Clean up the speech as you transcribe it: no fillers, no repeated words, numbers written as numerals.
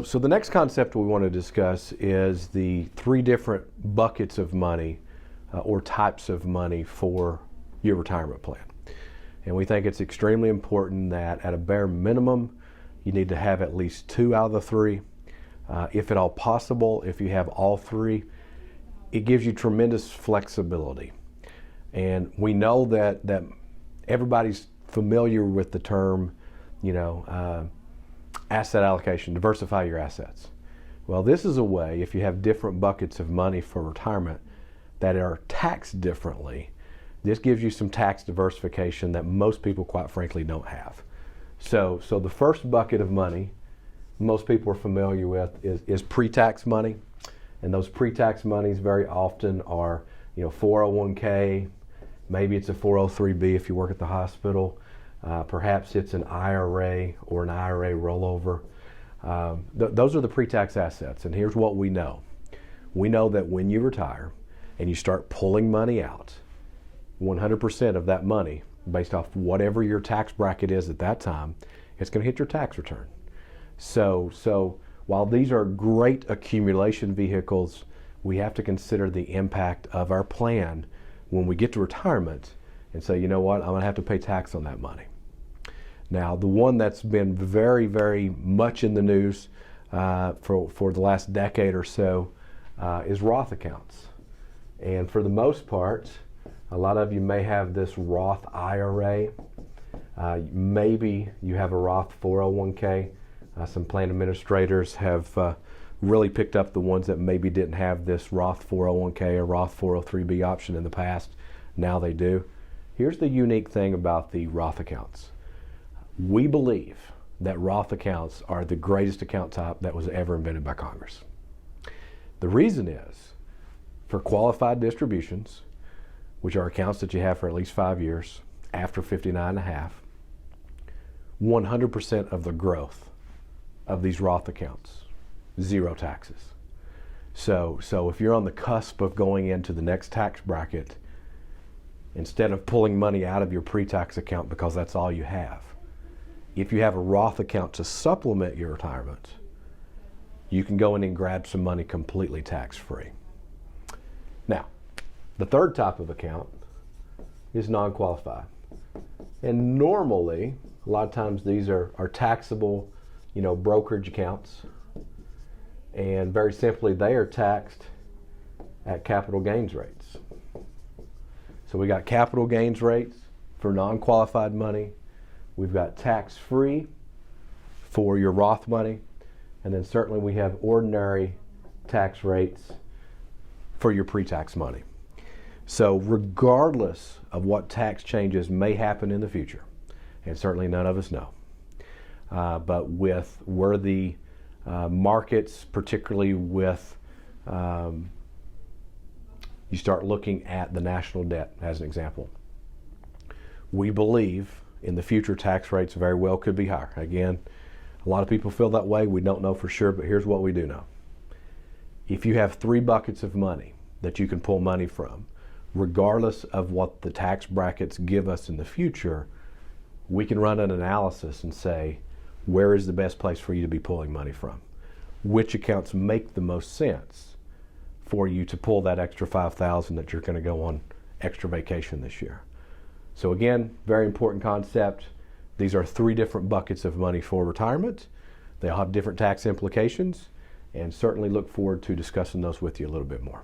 So the next concept we want to discuss is the three different buckets of money or types of money for your retirement plan. And we think it's extremely important that at a bare minimum, you need to have at least two out of the three. If at all possible, if you have all three, it gives you tremendous flexibility. And we know that everybody's familiar with the term, asset allocation, diversify your assets. Well, this is a way, if you have different buckets of money for retirement that are taxed differently, this gives you some tax diversification that most people, quite frankly, don't have. So the first bucket of money most people are familiar with is pre-tax money. And those pre-tax monies very often are 401k, maybe it's a 403b if you work at the hospital. Perhaps it's an IRA or an IRA rollover. Those are the pre-tax assets. And here's what we know. We know that when you retire and you start pulling money out, 100% of that money, based off whatever your tax bracket is at that time, it's going to hit your tax return. So while these are great accumulation vehicles, we have to consider the impact of our plan when we get to retirement and say, you know what, I'm going to have to pay tax on that money. Now, the one that's been very, very much in the news for the last decade or so is Roth accounts. And for the most part, a lot of you may have this Roth IRA. Maybe you have a Roth 401k. Some plan administrators have really picked up the ones that maybe didn't have this Roth 401k or Roth 403b option in the past. Now they do. Here's the unique thing about the Roth accounts. We believe that Roth accounts are the greatest account type that was ever invented by Congress. The reason is, for qualified distributions, which are accounts that you have for at least 5 years, after 59 and a half, 100% of the growth of these Roth accounts, zero taxes. So if you're on the cusp of going into the next tax bracket, instead of pulling money out of your pre-tax account because that's all you have, if you have a Roth account to supplement your retirement, you can go in and grab some money completely tax-free. Now, the third type of account is non-qualified. And normally, a lot of times these are taxable, brokerage accounts. And very simply, they are taxed at capital gains rates. So we got capital gains rates for non-qualified money. We've got tax-free for your Roth money. And then certainly we have ordinary tax rates for your pre-tax money. So regardless of what tax changes may happen in the future, and certainly none of us know, but with where the markets, particularly with, you start looking at the national debt as an example. We believe in the future tax rates very well could be higher. Again, a lot of people feel that way. We don't know for sure, but here's what we do know. If you have three buckets of money that you can pull money from, regardless of what the tax brackets give us in the future, we can run an analysis and say, where is the best place for you to be pulling money from? Which accounts make the most sense for you to pull that extra $5,000 that you're going to go on extra vacation this year? So again, very important concept. These are three different buckets of money for retirement. They all have different tax implications, and certainly look forward to discussing those with you a little bit more.